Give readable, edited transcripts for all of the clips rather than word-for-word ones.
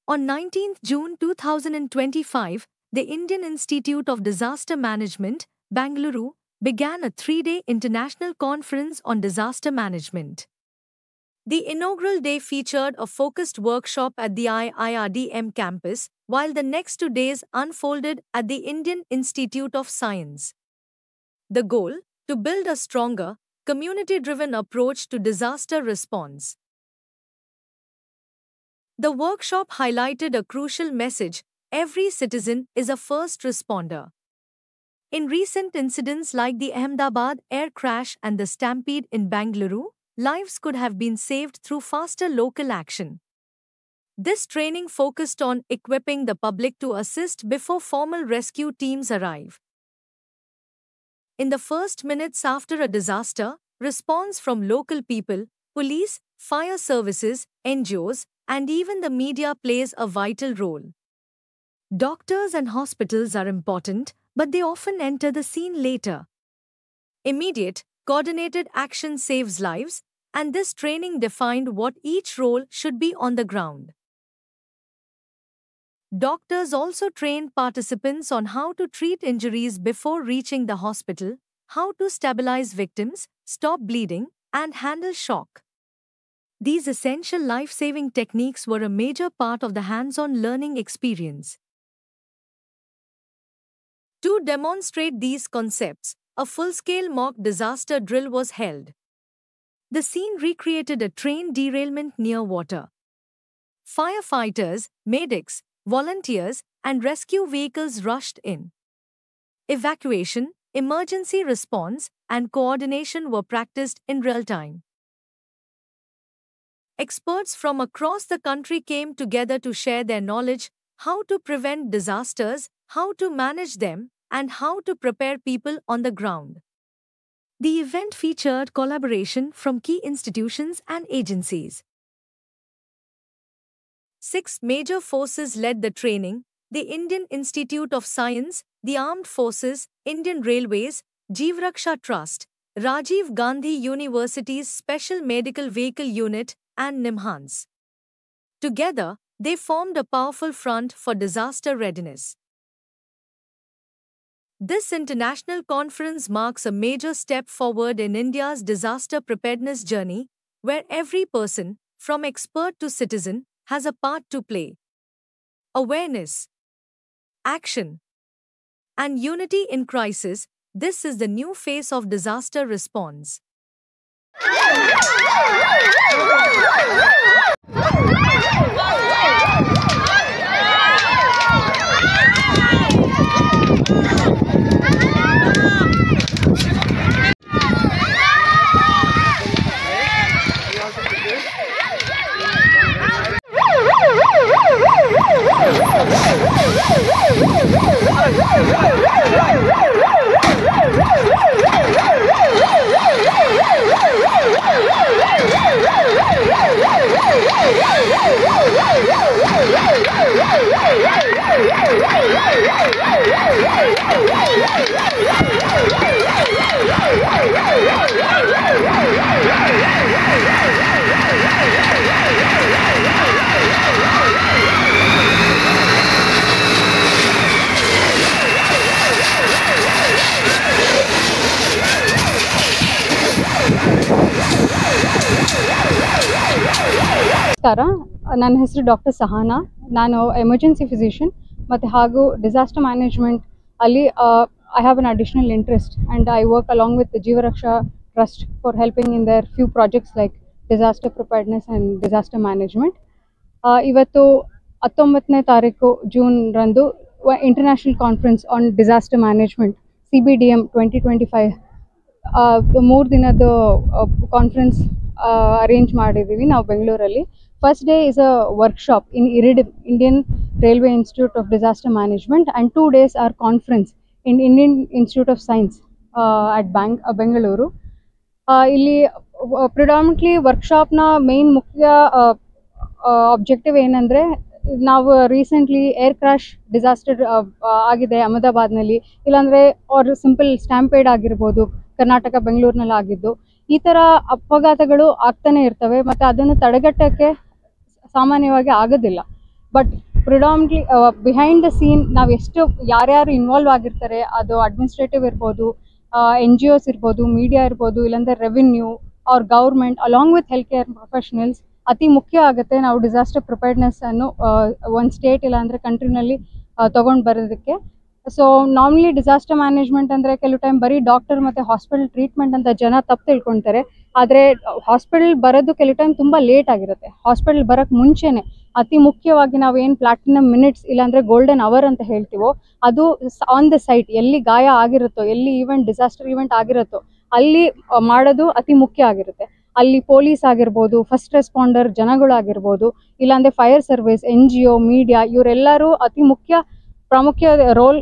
On 19th June 2025, the Indian Institute of Disaster Management, Bangalore, began a three-day international conference on disaster management. The inaugural day featured a focused workshop at the IIRDM campus, while the next 2 days unfolded at the Indian Institute of Science. The goal: to build a stronger, community-driven approach to disaster response. The workshop highlighted a crucial message: every citizen is a first responder. In recent incidents like the Ahmedabad air crash and the stampede in Bangalore, lives could have been saved through faster local action. This training focused on equipping the public to assist before formal rescue teams arrive. In the first minutes after a disaster, response from local people, police, fire services, NGOs, and even the media plays a vital role. Doctors and hospitals are important, but they often enter the scene later. Immediate, coordinated action saves lives, and this training defined what each role should be on the ground. Doctors also trained participants on how to treat injuries before reaching the hospital, how to stabilize victims, stop bleeding, and handle shock. These essential life-saving techniques were a major part of the hands-on learning experience. To demonstrate these concepts, a full-scale mock disaster drill was held. The scene recreated a train derailment near water. Firefighters, medics, volunteers, and rescue vehicles rushed in. Evacuation, emergency response, and coordination were practiced in real time. Experts from across the country came together to share their knowledge: how to prevent disasters, how to manage them, and how to prepare people on the ground. The event featured collaboration from key institutions and agencies. 6 major forces led the training: the Indian Institute of Science, the Armed Forces, Indian Railways, Jeevraksha Trust, Rajiv Gandhi University's Special Medical Vehicle Unit, and NIMHANS. Together, they formed a powerful front for disaster readiness. This international conference marks a major step forward in India's disaster preparedness journey, where every person, from expert to citizen, has a part to play. Awareness, action, and unity in crisis. This is the new face of disaster response. ನಮಸ್ಕಾರ, ನನ್ನ ಹೆಸರು doctor ಸಹಾನಾ. ನಾನು emergency physician ಮತ್ತು ಹಾಗೂ disaster management ಅಲ್ಲಿ I have an additional interest and I work along with Jeevaraksha trust for helping in their few projects like disaster preparedness and disaster management. ಇವತ್ತು 19ನೇ ತಾರೀಕು ಜೂನ್ರಂದು international conference on disaster management CBDM 2025 3 ದಿನದ conference arrange ಮಾಡಿದ್ದೀವಿ ನಾವು ಬೆಂಗಳೂರಲ್ಲಿ. First day is a workshop in IRIDIM, Indian Railway Institute of Disaster Management, and 2 days are conference in Indian Institute of Science at Bengaluru. ಇಲ್ಲಿ predominantly ವರ್ಕ್ಶಾಪ್ನ main ಮುಖ್ಯ objective ಏನಂದರೆ, ನಾವು recently air crash disaster ಆಗಿದೆ ಅಹಮದಾಬಾದ್ನಲ್ಲಿ, ಇಲ್ಲಾಂದರೆ ಅವ್ರ simple stampede ಆಗಿರ್ಬೋದು ಕರ್ನಾಟಕ ಬೆಂಗಳೂರಿನಲ್ಲಿ ಆಗಿದ್ದು. ಈ ಥರ ಅಪಘಾತಗಳು ಆಗ್ತಾನೆ ಇರ್ತವೆ ಮತ್ತು ಅದನ್ನು ತಡೆಗಟ್ಟೋಕ್ಕೆ ಸಾಮಾನ್ಯವಾಗಿ ಆಗೋದಿಲ್ಲ. But predominantly behind the scene ನಾವು ಎಷ್ಟು ಯಾರ್ಯಾರು ಇನ್ವಾಲ್ವ್ ಆಗಿರ್ತಾರೆ, ಅದು ಅಡ್ಮಿನಿಸ್ಟ್ರೇಟಿವ್ ಇರ್ಬೋದು, NGOs ಇರ್ಬೋದು, ಮೀಡಿಯಾ ಇರ್ಬೋದು, ಇಲ್ಲಾಂದರೆ ರೆವಿನ್ಯೂ ಅವ್ರ government along with health care professionals ಅತಿ ಮುಖ್ಯ ಆಗುತ್ತೆ ನಾವು ಡಿಸಾಸ್ಟರ್ ಪ್ರಿಪೇರ್ಡ್ನೆಸ್ ಅನ್ನು ಒಂದು ಸ್ಟೇಟ್ ಇಲ್ಲಾಂದರೆ ಕಂಟ್ರಿನಲ್ಲಿ ತೊಗೊಂಡು ಬರೋದಕ್ಕೆ. ಸೊ ನಾರ್ಮಲಿ ಡಿಸಾಸ್ಟರ್ ಮ್ಯಾನೇಜ್ಮೆಂಟ್ ಅಂದರೆ ಕೆಲವು ಟೈಮ್ ಬರೀ ಡಾಕ್ಟರ್ ಮತ್ತು ಹಾಸ್ಪಿಟಲ್ ಟ್ರೀಟ್ಮೆಂಟ್ ಅಂತ ಜನ ತಪ್ಪು ತಿಳ್ಕೊತಾರೆ. ಆದರೆ ಹಾಸ್ಪಿಟಲ್ ಬರೋದು ಕೆಲವು ಟೈಮ್ ತುಂಬ ಲೇಟ್ ಆಗಿರುತ್ತೆ. ಹಾಸ್ಪಿಟಲ್ ಬರೋಕ್ಕೆ ಮುಂಚೆನೇ ಅತಿ ಮುಖ್ಯವಾಗಿ ನಾವು ಏನು ಪ್ಲಾಟಿನಮ್ ಮಿನಿಟ್ಸ್ ಇಲ್ಲಾಂದರೆ ಗೋಲ್ಡನ್ ಅವರ್ ಅಂತ ಹೇಳ್ತೀವೋ ಅದು ಆನ್ ದ ಸೈಟ್ ಎಲ್ಲಿ ಗಾಯ ಆಗಿರುತ್ತೋ, ಎಲ್ಲಿ ಡಿಸಾಸ್ಟರ್ ಈವೆಂಟ್ ಆಗಿರುತ್ತೋ ಅಲ್ಲಿ ಮಾಡೋದು ಅತಿ ಮುಖ್ಯ ಆಗಿರುತ್ತೆ. ಅಲ್ಲಿ ಪೊಲೀಸ್ ಆಗಿರ್ಬೋದು, ಫಸ್ಟ್ ರೆಸ್ಪಾಂಡರ್ ಜನಗಳಾಗಿರ್ಬೋದು, ಇಲ್ಲಾಂದರೆ ಫೈರ್ ಸರ್ವಿಸ್, NGO, ಮೀಡಿಯಾ ಇವರೆಲ್ಲರೂ ಅತಿ ಪ್ರಾಮುಖ್ಯ ರೋಲ್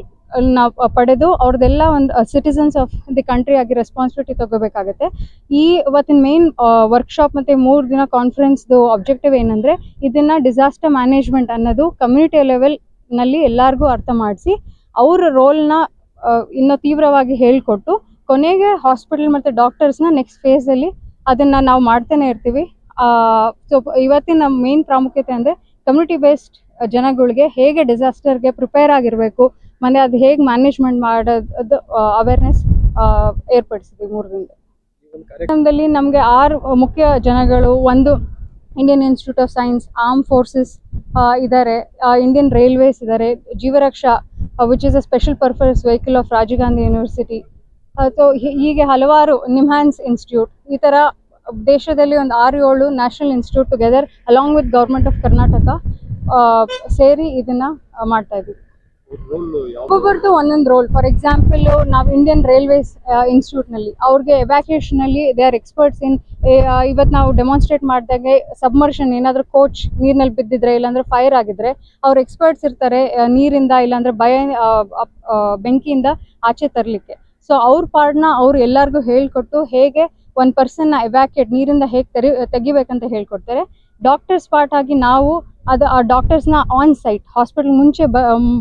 ಪಡೆದು ಅವ್ರದ್ದೆಲ್ಲ ಒಂದು ಸಿಟಿಸನ್ಸ್ ಆಫ್ ದಿ ಕಂಟ್ರಿ ಆಗಿ ರೆಸ್ಪಾನ್ಸಿಬಿಲಿಟಿ ತಗೋಬೇಕಾಗುತ್ತೆ. ಇವತ್ತಿನ ಮೇನ್ ವರ್ಕ್ಶಾಪ್ ಮತ್ತು 3 ದಿನ ಕಾನ್ಫರೆನ್ಸ್ದು ಆಬ್ಜೆಕ್ಟಿವ್ ಏನಂದರೆ ಇದನ್ನು ಡಿಸಾಸ್ಟರ್ ಮ್ಯಾನೇಜ್ಮೆಂಟ್ ಅನ್ನೋದು ಕಮ್ಯುನಿಟಿ ಲೆವೆಲ್ನಲ್ಲಿ ಎಲ್ಲರಿಗೂ ಅರ್ಥ ಮಾಡಿಸಿ ಅವ್ರ ರೋಲ್ನ ಇನ್ನೂ ತೀವ್ರವಾಗಿ ಹೇಳಿಕೊಟ್ಟು ಕೊನೆಗೆ ಹಾಸ್ಪಿಟಲ್ ಮತ್ತು ಡಾಕ್ಟರ್ಸ್ನ ನೆಕ್ಸ್ಟ್ ಫೇಸಲ್ಲಿ ಅದನ್ನು ನಾವು ಮಾಡ್ತಾನೆ ಇರ್ತೀವಿ. ಸೊ ಇವತ್ತಿನ ಮೇನ್ ಪ್ರಾಮುಖ್ಯತೆ ಅಂದರೆ ಕಮ್ಯುನಿಟಿ ಬೇಸ್ಡ್ ಜನಗಳಿಗೆ ಹೇಗೆ ಡಿಸಾಸ್ಟರ್ಗೆ ಪ್ರಿಪೇರ್ ಆಗಿರಬೇಕು, ಮತ್ತು ಅದು ಹೇಗೆ ಮ್ಯಾನೇಜ್ಮೆಂಟ್ ಮಾಡೋದು ಅವೇರ್ನೆಸ್ ಏರ್ಪಡಿಸಿದ್ವಿ 3 ದಿನದಲ್ಲಿ. ನಮಗೆ 6 ಮುಖ್ಯ ಜನಗಳು, ಒಂದು Indian institute of science, arm forces ಇದ್ದಾರೆ, ಇಂಡಿಯನ್ ರೈಲ್ವೇಸ್ ಇದ್ದಾರೆ, Jeevaraksha which is a special purpose vehicle of Rajiv Gandhi university. So ಹೀಗೆ ಹಲವಾರು ನಿಮ್ಹಾನ್ಸ್ ಇನ್ಸ್ಟಿಟ್ಯೂಟ್, ಈ ಥರ ದೇಶದಲ್ಲಿ ಒಂದು 6-7 national institute together along with government of Karnataka ಸೇರಿ ಇದನ್ನು ಮಾಡ್ತಾ ಇದ್ದೀವಿ. ಒಬ್ಬೊಬ್ಬರದ್ದು ಒಂದೊಂದು ರೋಲ್. ಫಾರ್ ಎಕ್ಸಾಂಪಲ್ ನಾವು ಇಂಡಿಯನ್ ರೈಲ್ವೇಸ್ ಇನ್ಸ್ಟಿಟ್ಯೂಟ್ನಲ್ಲಿ ಅವ್ರಿಗೆ ಎವ್ಯಾಕ್ಯುಯೇಷನಲ್ಲಿ ದೇ ಆರ್ ಎಕ್ಸ್ಪರ್ಟ್ಸ್ ಇನ್. ಇವತ್ತು ನಾವು ಡೆಮಾನ್ಸ್ಟ್ರೇಟ್ ಮಾಡಿದಾಗೆ ಸಬ್ಮರ್ಷನ್ ಏನಾದರೂ ಕೋಚ್ ನೀರಿನಲ್ಲಿ ಬಿದ್ದಿದ್ರೆ ಇಲ್ಲಾಂದರೆ ಫೈರ್ ಆಗಿದ್ರೆ ಅವ್ರು ಎಕ್ಸ್ಪರ್ಟ್ಸ್ ಇರ್ತಾರೆ ನೀರಿಂದ ಇಲ್ಲಾಂದರೆ ಬೆಂಕಿಯಿಂದ ಆಚೆ ತರಲಿಕ್ಕೆ. ಸೊ ಅವ್ರ ಪಾರ್ಟ್ನ ಅವ್ರು ಎಲ್ಲರಿಗೂ ಹೇಳ್ಕೊಟ್ಟು ಹೇಗೆ ಒಂದು ಪರ್ಸನ್ನ ಎವ್ಯಾಕ್ಯುಯೇಟ್ ನೀರಿಂದ ಹೇಗೆ ತೆಗಿಬೇಕಂತ ಹೇಳ್ಕೊಡ್ತಾರೆ. ಡಾಕ್ಟರ್ಸ್ ಪಾರ್ಟ್ ಆಗಿ ನಾವು ಆ ಡಾಕ್ಟರ್ಸ್ನ ಆನ್ ಸೈಟ್ ಹಾಸ್ಪಿಟಲ್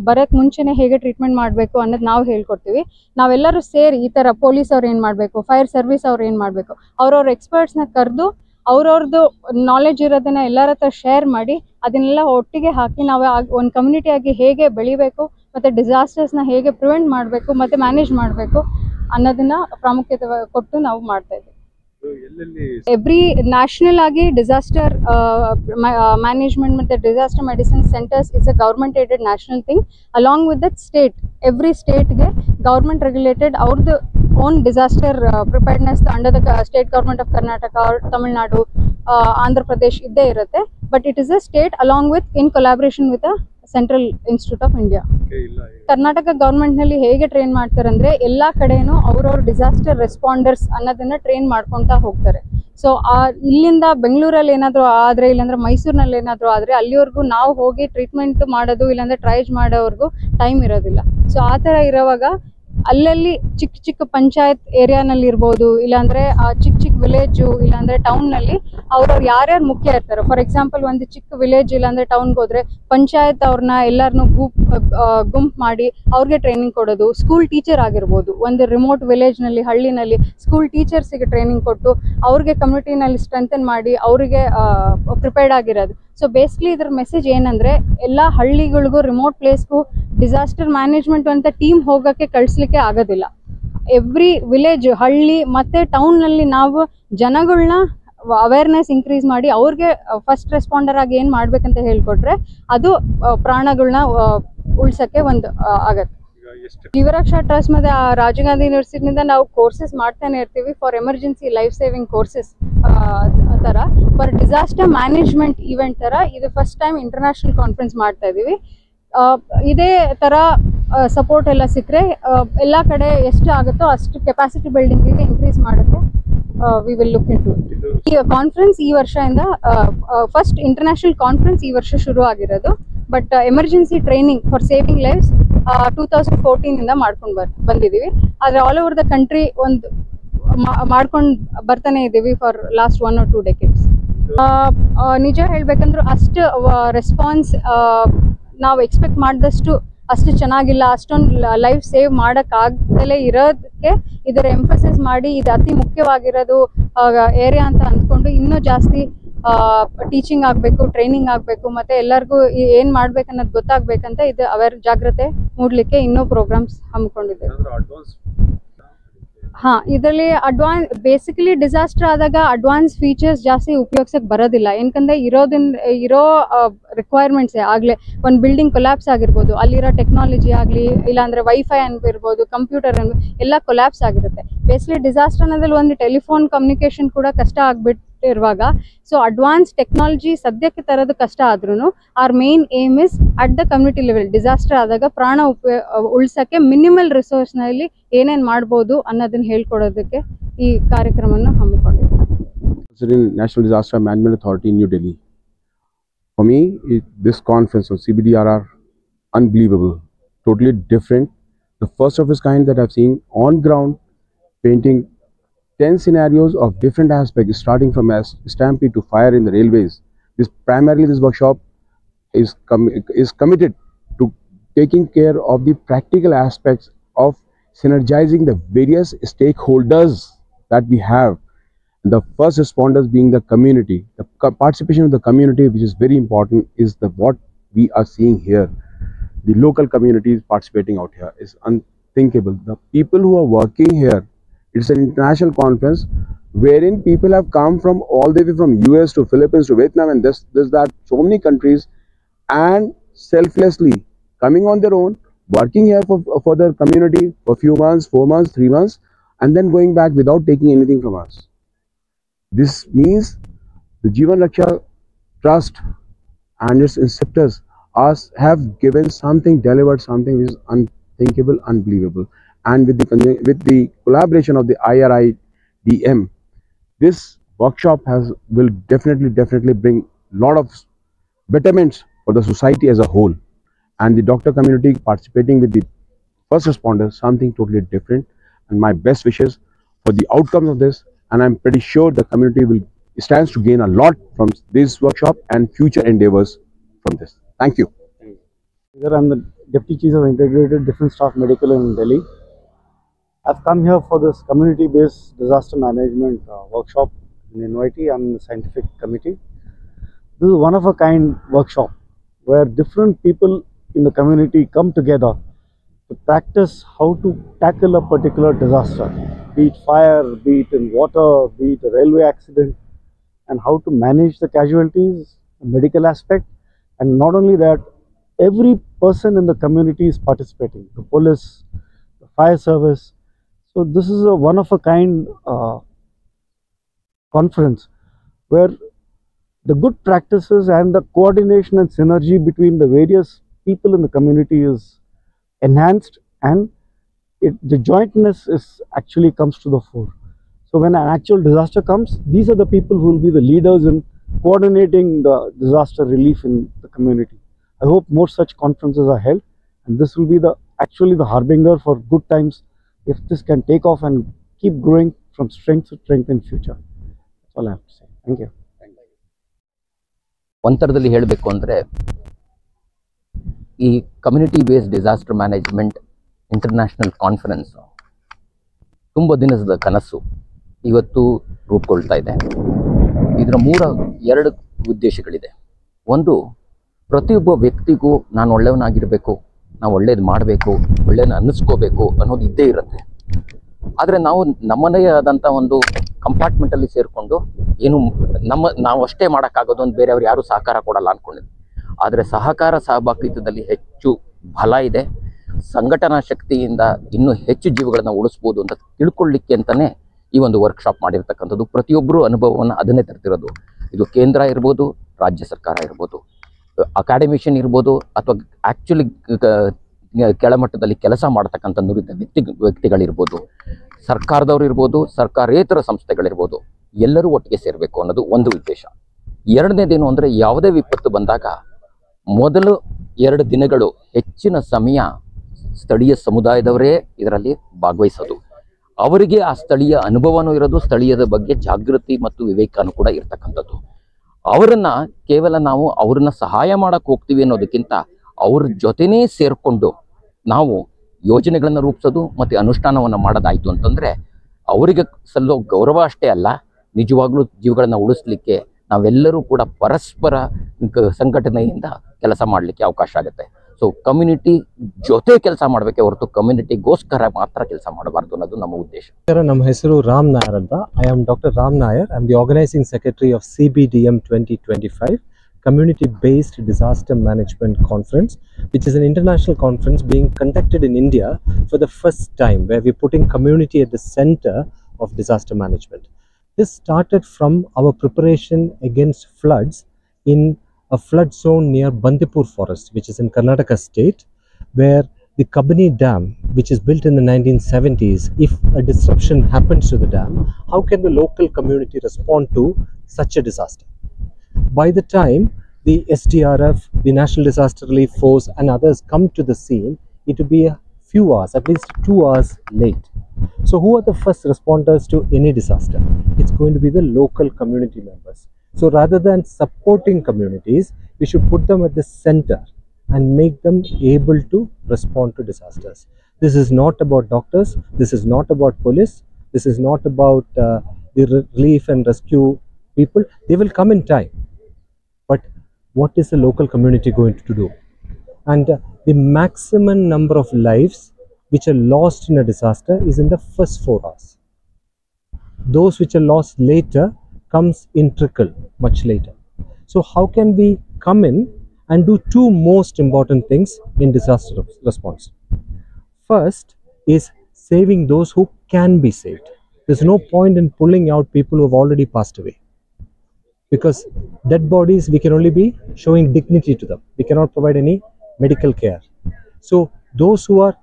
ಬರೋಕ್ಕೆ ಮುಂಚೆನೇ ಹೇಗೆ ಟ್ರೀಟ್ಮೆಂಟ್ ಮಾಡಬೇಕು ಅನ್ನೋದು ನಾವು ಹೇಳ್ಕೊಡ್ತೀವಿ. ನಾವೆಲ್ಲರೂ ಸೇರಿ ಈ ಥರ ಪೊಲೀಸ್ ಅವ್ರು ಏನು ಮಾಡಬೇಕು, ಫೈರ್ ಸರ್ವಿಸ್ ಅವ್ರು ಏನು ಮಾಡಬೇಕು, ಅವ್ರವ್ರ ಎಕ್ಸ್ಪರ್ಟ್ಸ್ನ ಕರೆದು ಅವ್ರವ್ರದ್ದು ನಾಲೆಜ್ ಇರೋದನ್ನು ಎಲ್ಲರ ಹತ್ರ ಶೇರ್ ಮಾಡಿ ಅದನ್ನೆಲ್ಲ ಒಟ್ಟಿಗೆ ಹಾಕಿ ನಾವು ಒಂದು ಕಮ್ಯುನಿಟಿಯಾಗಿ ಹೇಗೆ ಬೆಳಿಬೇಕು ಮತ್ತು ಡಿಸಾಸ್ಟರ್ಸ್ನ ಹೇಗೆ ಪ್ರಿವೆಂಟ್ ಮಾಡಬೇಕು ಮತ್ತು ಮ್ಯಾನೇಜ್ ಮಾಡಬೇಕು ಅನ್ನೋದನ್ನು ಪ್ರಾಮುಖ್ಯತೆ ಕೊಟ್ಟು ನಾವು ಮಾಡ್ತಾಯಿದ್ದೀವಿ. ಎವ್ರಿ ನ್ಯಾಷನಲ್ ಆಗಿ ಡಿಸಾಸ್ಟರ್ ಮ್ಯಾನೇಜ್ಮೆಂಟ್ ಮತ್ತು disaster medicine centers is a government aided national thing. Along with that state, every ಸ್ಟೇಟ್ಗೆ ಗೌರ್ಮೆಂಟ್ ರೆಗ್ಯುಲೇಟೆಡ್ ಅವ್ರದ್ದು own disaster preparedness under the state government of Karnataka, Tamil Nadu, Andhra Pradesh ಇದ್ದೇ ಇರುತ್ತೆ. But it is a state along with in collaboration with a central institute of India. Karnataka ಗೌರ್ಮೆಂಟ್ನಲ್ಲಿ ಹೇಗೆ train ಮಾಡ್ತಾರೆ ಅಂದರೆ ಎಲ್ಲ ಕಡೆನೂ ಅವ್ರವ್ರ ಡಿಸಾಸ್ಟರ್ ರೆಸ್ಪಾಂಡರ್ಸ್ ಅನ್ನೋದನ್ನು ಟ್ರೈನ್ ಮಾಡ್ಕೊತಾ ಹೋಗ್ತಾರೆ. ಸೊ ಇಲ್ಲಿಂದ ಬೆಂಗಳೂರಲ್ಲಿ ಏನಾದರೂ ಆದರೆ ಇಲ್ಲಾಂದರೆ ಮೈಸೂರಿನಲ್ಲಿ ಏನಾದರೂ ಆದರೆ ಅಲ್ಲಿವರೆಗೂ ನಾವು ಹೋಗಿ ಟ್ರೀಟ್ಮೆಂಟ್ ಮಾಡೋದು ಇಲ್ಲಾಂದರೆ ಟ್ರೈಜ್ ಮಾಡೋವರೆಗೂ ಟೈಮ್ ಇರೋದಿಲ್ಲ. ಸೊ ಆ ಥರ ಇರೋವಾಗ ಅಲ್ಲಲ್ಲಿ ಚಿಕ್ಕ ಚಿಕ್ಕ ಪಂಚಾಯತ್ ಏರಿಯಾನಲ್ಲಿ ಇರ್ಬೋದು, ಇಲ್ಲಾಂದರೆ ಚಿಕ್ಕ ವಿಲೇಜು ಇಲ್ಲಾಂದರೆ ಟೌನ್ನಲ್ಲಿ ಅವ್ರವ್ರು ಯಾರ್ಯಾರು ಮುಖ್ಯ ಇರ್ತಾರೆ. ಫಾರ್ ಎಕ್ಸಾಂಪಲ್ ಒಂದು ಚಿಕ್ಕ ವಿಲೇಜ್ ಇಲ್ಲಾಂದರೆ ಟೌನ್ಗೆ ಹೋದರೆ ಪಂಚಾಯತ್ ಅವ್ರನ್ನ ಎಲ್ಲರನ್ನೂ ಗುಂಪು ಮಾಡಿ ಅವ್ರಿಗೆ ಟ್ರೈನಿಂಗ್ ಕೊಡೋದು. ಸ್ಕೂಲ್ ಟೀಚರ್ ಆಗಿರ್ಬೋದು, ಒಂದು ರಿಮೋಟ್ ವಿಲೇಜ್ನಲ್ಲಿ ಹಳ್ಳಿನಲ್ಲಿ ಸ್ಕೂಲ್ ಟೀಚರ್ಸಿಗೆ ಟ್ರೈನಿಂಗ್ ಕೊಟ್ಟು ಅವ್ರಿಗೆ ಕಮ್ಯುನಿಟಿನಲ್ಲಿ ಸ್ಟ್ರೆಂಥನ್ ಮಾಡಿ ಅವರಿಗೆ ಪ್ರಿಪೇರ್ಡ್ ಆಗಿರೋದು. ಸೊ ಬೇಸಿಕ್ಲಿ ಇದ್ರ ಮೆಸೇಜ್ ಏನಂದರೆ ಎಲ್ಲ ಹಳ್ಳಿಗಳಿಗೂ ರಿಮೋಟ್ ಪ್ಲೇಸ್ಗೂ ಡಿಸಾಸ್ಟರ್ ಮ್ಯಾನೇಜ್ಮೆಂಟ್ ಅಂತ ಟೀಮ್ ಹೋಗೋಕ್ಕೆ ಕಳಿಸ್ಲಿಕ್ಕೆ ಆಗೋದಿಲ್ಲ. ಎವ್ರಿ ವಿಲೇಜ್, ಹಳ್ಳಿ ಮತ್ತು ಟೌನ್ನಲ್ಲಿ ನಾವು ಜನಗಳನ್ನ ಅವೇರ್ನೆಸ್ ಇನ್ಕ್ರೀಸ್ ಮಾಡಿ ಅವ್ರಿಗೆ ಫಸ್ಟ್ ರೆಸ್ಪಾಂಡರ್ ಆಗಿ ಏನು ಮಾಡಬೇಕಂತ ಹೇಳ್ಕೊಟ್ರೆ ಅದು ಪ್ರಾಣಗಳನ್ನ ಉಳ್ಸೋಕ್ಕೆ ಒಂದು ಆಗತ್ತೆ. ಜೀವರಕ್ಷಾ ಟ್ರಸ್ಟ್ ಮತ್ತು ರಾಜೀವ್ ಗಾಂಧಿ ಯೂನಿವರ್ಸಿಟಿನಿಂದ ನಾವು ಕೋರ್ಸಸ್ ಮಾಡ್ತಾನೆ ಇರ್ತೀವಿ for emergency life saving courses ಥರ. ಫಾರ್ ಡಿಸಾಸ್ಟರ್ ಮ್ಯಾನೇಜ್ಮೆಂಟ್ ಈವೆಂಟ್ ಥರ ಇದು ಫಸ್ಟ್ ಟೈಮ್ ಇಂಟರ್ನ್ಯಾಷನಲ್ ಕಾನ್ಫರೆನ್ಸ್ ಮಾಡ್ತಾ ಇದ್ದೀವಿ. ಇದೇ ಥರ ಸಪೋರ್ಟ್ ಎಲ್ಲ ಸಿಕ್ಕರೆ ಎಲ್ಲ ಕಡೆ ಎಷ್ಟು ಆಗುತ್ತೋ ಅಷ್ಟು ಕೆಪಾಸಿಟಿ ಬಿಲ್ಡಿಂಗಿಗೆ ಇನ್ಕ್ರೀಸ್ ಮಾಡೋಕ್ಕೆ we will look into. ಈ ಕಾನ್ಫರೆನ್ಸ್ ಈ ವರ್ಷದಿಂದ ಫಸ್ಟ್ ಇಂಟರ್ನ್ಯಾಷನಲ್ ಕಾನ್ಫರೆನ್ಸ್ ಈ ವರ್ಷ ಶುರು ಆಗಿರೋದು. But emergency training for saving lives 2014 ಮಾಡ್ಕೊಂಡು ಬಂದಿದ್ದೀವಿ. ಆದರೆ ಆಲ್ ಓವರ್ ದ ಕಂಟ್ರಿ ಒಂದು ಮಾಡ್ಕೊಂಡು ಬರ್ತಾನೆ ಇದ್ದೀವಿ ಫಾರ್ ಲಾಸ್ಟ್ 1 or 2 decades. ನಿಜ ಹೇಳಬೇಕಂದ್ರೆ ಅಷ್ಟು ರೆಸ್ಪಾನ್ಸ್ ನಾವು ಎಕ್ಸ್ಪೆಕ್ಟ್ ಮಾಡಿದಷ್ಟು ಅಷ್ಟು ಚೆನ್ನಾಗಿಲ್ಲ. ಅಷ್ಟೊಂದು ಲೈಫ್ ಸೇವ್ ಮಾಡೋಕ್ಕಾಗದಲೇ ಇರೋದಕ್ಕೆ ಇದರ ಎಂಫಸಿಸ್ ಮಾಡಿ ಇದು ಅತಿ ಮುಖ್ಯವಾಗಿರೋದು ಏರಿಯಾ ಅಂತ ಅಂದ್ಕೊಂಡು ಇನ್ನೂ ಜಾಸ್ತಿ ಟೀಚಿಂಗ್ ಆಗಬೇಕು, ಟ್ರೈನಿಂಗ್ ಆಗಬೇಕು, ಮತ್ತು ಎಲ್ಲರಿಗೂ ಏನು ಮಾಡ್ಬೇಕನ್ನೋದು ಗೊತ್ತಾಗಬೇಕಂತ ಇದು ಜಾಗೃತೆ ಮೂಡಲಿಕ್ಕೆ ಇನ್ನೂ ಪ್ರೋಗ್ರಾಮ್ಸ್ ಹಮ್ಮಿಕೊಂಡಿದ್ದೇವೆ. ಹಾಂ, ಇದರಲ್ಲಿ ಬೇಸಿಕಲಿ ಡಿಸಾಸ್ಟರ್ ಆದಾಗ ಅಡ್ವಾನ್ಸ್ ಫೀಚರ್ಸ್ ಜಾಸ್ತಿ ಉಪಯೋಗಿಸಕ್ಕೆ ಬರೋದಿಲ್ಲ. ಏನಕಂದರೆ ಇರೋ ರಿಕ್ವೈರ್ಮೆಂಟ್ಸೇ ಆಗಲೇ ಒಂದು ಬಿಲ್ಡಿಂಗ್ ಕೊಲ್ಯಾಪ್ಸ್ ಆಗಿರ್ಬೋದು, ಅಲ್ಲಿರೋ ಟೆಕ್ನಾಲಜಿ ಆಗಲಿ, ಇಲ್ಲಾಂದರೆ ವೈಫೈ ಅನ್ಬಿರ್ಬೋದು, ಕಂಪ್ಯೂಟರ್ ಎಲ್ಲ ಕೊಲ್ಯಾಪ್ಸ್ ಆಗಿರುತ್ತೆ. ಬೇಸಿಕಲಿ ಡಿಸಾಸ್ಟರ್ ಅನ್ನೋದ್ರಲ್ಲಿ ಒಂದು ಟೆಲಿಫೋನ್ ಕಮ್ಯುನಿಕೇಷನ್ ಕೂಡ ಕಷ್ಟ ಆಗಿಬಿಟ್ಟಿರುವಾಗ, ಸೊ ಅಡ್ವಾನ್ಸ್ ಟೆಕ್ನಾಲಜಿ ಸದ್ಯಕ್ಕೆ ತರೋದು ಕಷ್ಟ ಆದ್ರೂ our main aim is at the community level disaster ಆದಾಗ ಪ್ರಾಣ ಉಳಿಸೋಕ್ಕೆ ಮಿನಿಮಲ್ ರಿಸೋರ್ಸ್ನಲ್ಲಿ ಏನೇನು ಮಾಡ್ಬೋದು ಅನ್ನೋದನ್ನ ಹೇಳ್ಕೊಡೋದಕ್ಕೆ ಈ ಕಾರ್ಯಕ್ರಮವನ್ನು ಹಮ್ಮಿಕೊಂಡಿದ್ದೀವಿ. National Disaster Management Authority in New Delhi. For me, this conference of CBDRR, unbelievable, totally different. The first of its kind that I've seen on ground, painting 10 scenarios of different aspects, starting from stampede to fire in the railways. This workshop is committed to taking care of the practical aspects of synergizing the various stakeholders that we have. The first responders being the community. The participation of the community, which is very important, is what we are seeing here. The local communities participating out here is unthinkable. The people who are working here, it's an international conference wherein people have come from all the way from US to Philippines to Vietnam and this that, so many countries, and selflessly coming on their own, working here for their community for a few months, 4 months, 3 months, and then going back without taking anything from us. This means the Jeevan Raksha Trust and its instructors have given something, delivered something which is unthinkable, unbelievable. And with the collaboration of the IRIDM, this workshop will definitely bring a lot of betterments for the society as a whole. And the doctor community participating with the first responders, something totally different. And my best wishes for the outcomes of this. And I'm pretty sure the community stands to gain a lot from this workshop and future endeavors from this. Thank you. Here I'm the Deputy Chief of Integrated Defence Staff Medical in Delhi. I've come here for this community-based disaster management workshop in NYT. I'm in the scientific committee. This is one of a kind workshop where different people in the community come together to practice how to tackle a particular disaster, be it fire, be it in water, be it a railway accident, and how to manage the casualties, the medical aspect. And not only that, every person in the community is participating, the police, the fire service. So this is a one of a kind conference where the good practices and the coordination and synergy between the various people in the community is enhanced, and the jointness actually comes to the fore. So when an actual disaster comes, these are the people who will be the leaders in coordinating the disaster relief in the community. I hope more such conferences are held, and this will be actually the harbinger for good times if this can take off and keep growing from strength to strength in future. That's all I have to say. Thank you. ಒಂಥರದಲ್ಲಿ ಹೇಳಬೇಕು ಅಂದರೆ ಈ community based disaster management international conference ತುಂಬ ದಿನದ ಕನಸು ಇವತ್ತು ರೂಪುಗೊಳ್ತಾ ಇದೆ. ಇದರ ಎರಡು ಉದ್ದೇಶಗಳಿದೆ. ಒಂದು, ಪ್ರತಿಯೊಬ್ಬ ವ್ಯಕ್ತಿಗೂ ನಾನು ಒಳ್ಳೆಯವನಾಗಿರಬೇಕು, ನಾವು ಒಳ್ಳೇದು ಮಾಡಬೇಕು, ಒಳ್ಳೆಯದನ್ನ ಅನ್ನಿಸ್ಕೋಬೇಕು ಅನ್ನೋದು ಇದ್ದೇ ಇರುತ್ತೆ. ಆದರೆ ನಾವು ನಮ್ಮದೇ ಆದಂಥ ಒಂದು ಕಂಪಾರ್ಟ್ಮೆಂಟಲ್ಲಿ ಸೇರಿಕೊಂಡು ಏನು ನಾವು ಅಷ್ಟೇ ಮಾಡೋಕ್ಕಾಗೋದು ಅಂತ ಬೇರೆಯವ್ರು ಯಾರೂ ಸಹಕಾರ ಕೊಡಲ್ಲ ಅಂದ್ಕೊಂಡಿದ್ದೆ. ಆದರೆ ಸಹಕಾರ ಸಹಭಾಗಿತ್ವದಲ್ಲಿ ಹೆಚ್ಚು ಬಲ ಇದೆ. ಸಂಘಟನಾ ಶಕ್ತಿಯಿಂದ ಇನ್ನೂ ಹೆಚ್ಚು ಜೀವಗಳನ್ನು ಉಳಿಸ್ಬೋದು ಅಂತ ತಿಳ್ಕೊಳ್ಳಿಕ್ಕೆ ಅಂತಲೇ ಈ ಒಂದು ವರ್ಕ್ಶಾಪ್ ಮಾಡಿರ್ತಕ್ಕಂಥದ್ದು. ಪ್ರತಿಯೊಬ್ಬರು ಅನುಭವವನ್ನು ಅದನ್ನೇ ತರ್ತಿರೋದು. ಇದು ಕೇಂದ್ರ ಇರ್ಬೋದು, ರಾಜ್ಯ ಸರ್ಕಾರ ಇರ್ಬೋದು, ಅಕಾಡೆಮಿಷಿಯನ್ ಇರ್ಬೋದು, ಅಥವಾ ಆ್ಯಕ್ಚುಲಿ ಕೆಳಮಟ್ಟದಲ್ಲಿ ಕೆಲಸ ಮಾಡ್ತಕ್ಕಂಥ ನುರಿತ ವ್ಯಕ್ತಿಗಳಿರ್ಬೋದು, ಸರ್ಕಾರದವ್ರು ಇರ್ಬೋದು, ಸರ್ಕಾರೇತರ ಸಂಸ್ಥೆಗಳಿರ್ಬೋದು, ಎಲ್ಲರೂ ಒಟ್ಟಿಗೆ ಸೇರಬೇಕು ಅನ್ನೋದು ಒಂದು ಉದ್ದೇಶ. ಎರಡನೇದೇನು ಅಂದರೆ, ಯಾವುದೇ ವಿಪತ್ತು ಬಂದಾಗ ಮೊದಲು 2 ದಿನಗಳು ಹೆಚ್ಚಿನ ಸಮಯ ಸ್ಥಳೀಯ ಸಮುದಾಯದವರೇ ಇದರಲ್ಲಿ ಭಾಗವಹಿಸೋದು. ಅವರಿಗೆ ಆ ಸ್ಥಳೀಯ ಅನುಭವನೂ ಇರೋದು, ಸ್ಥಳೀಯದ ಬಗ್ಗೆ ಜಾಗೃತಿ ಮತ್ತು ವಿವೇಕನೂ ಕೂಡ ಇರ್ತಕ್ಕಂಥದ್ದು. ಅವರನ್ನು ಕೇವಲ ನಾವು ಅವ್ರನ್ನ ಸಹಾಯ ಮಾಡೋಕ್ಕೆ ಹೋಗ್ತೀವಿ ಅನ್ನೋದಕ್ಕಿಂತ ಅವ್ರ ಜೊತೆನೇ ಸೇರಿಕೊಂಡು ನಾವು ಯೋಜನೆಗಳನ್ನು ರೂಪಿಸೋದು ಮತ್ತು ಅನುಷ್ಠಾನವನ್ನು ಮಾಡೋದಾಯಿತು ಅಂತಂದರೆ ಅವರಿಗೆ ಸಲ್ಲೋ ಗೌರವ ಅಷ್ಟೇ ಅಲ್ಲ, ನಿಜವಾಗ್ಲೂ ಜೀವಗಳನ್ನು ಉಳಿಸ್ಲಿಕ್ಕೆ ನಾವೆಲ್ಲರೂ ಕೂಡ ಪರಸ್ಪರ ಸಂಘಟನೆಯಿಂದ ಕೆಲಸ ಮಾಡಲಿಕ್ಕೆ ಅವಕಾಶ ಆಗುತ್ತೆ. ಸೊ ಕಮ್ಯುನಿಟಿ ಜೊತೆ ಕೆಲಸ ಮಾಡಬೇಕೆ ಹೊರತು ಕಮ್ಯುನಿಟಿಗೋಸ್ಕರ ಮಾತ್ರ ಕೆಲಸ ಮಾಡಬಾರ್ದು ಅನ್ನೋದು ನಮ್ಮ ಉದ್ದೇಶ. ನಮ್ಮ ಹೆಸರು ರಾಮ್ ನಾಯರ್ ಅಂತ. I am doctor Ram Nair. I am the organising secretary of CBDM 2025, Community-Based Disaster Management Conference, which is an international conference being conducted in India for the first time, where we're putting community at the center of disaster management. This started from our preparation against floods in a flood zone near Bandipur forest, which is in Karnataka state, where the Kabani Dam, which is built in the 1970s, if a disruption happens to the dam, how can the local community respond to such a disaster? By the time the SDRF, the National Disaster Relief Force and others come to the scene, it will be a few hours, at least 2 hours late. So who are the first responders to any disaster? It's going to be the local community members. So rather than supporting communities, we should put them at the center and make them able to respond to disasters. This is not about doctors, this is not about police, this is not about the relief and rescue people. They will come in time. But what is the local community going to do? And the maximum number of lives which are lost in a disaster is in the first 4 hours. Those which are lost later comes in trickle much later. So how can we come in and do two most important things in disaster response? First is saving those who can be saved. There's no point in pulling out people who have already passed away, because dead bodies, we can only be showing dignity to them. We cannot provide any medical care. So those who are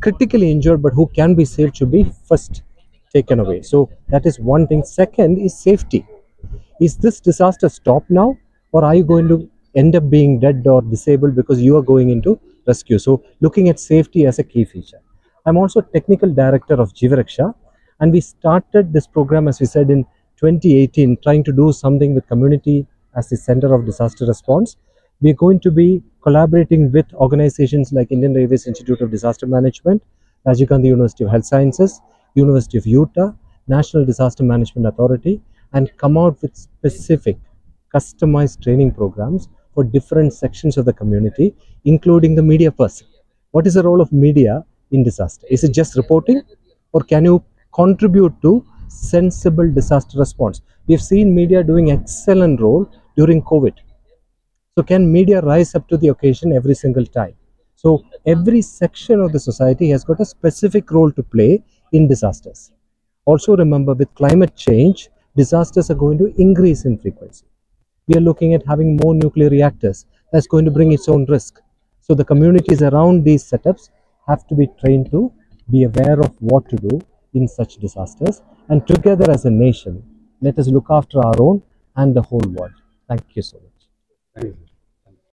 critically injured but who can be saved should be first taken away. So that is one thing. Second is safety. Is this disaster stopped now, or are you going to end up being dead or disabled because you are going into rescue? So looking at safety as a key feature. I'm also technical director of Jivaraksha, and we started this program, as we said, in 2018, trying to do something with community as the center of disaster response. We're going to be collaborating with organizations like Indian Railways Institute of Disaster Management, Rajiv Gandhi University of Health Sciences, University of Utah, National Disaster Management Authority, and come out with specific customized training programs for different sections of the community, including the media person. What is the role of media in disaster? Is it just reporting, or can you contribute to sensible disaster response? We've seen media doing excellent role during COVID. So can media rise up to the occasion every single time? So every section of the society has got a specific role to play in disasters. Also remember, with climate change, disasters are going to increase in frequency. We are looking at having more nuclear reactors. That's going to bring its own risk. So the communities around these setups have to be trained to be aware of what to do in such disasters. And together as a nation, let us look after our own and the whole world. Thank you so much. Thank you.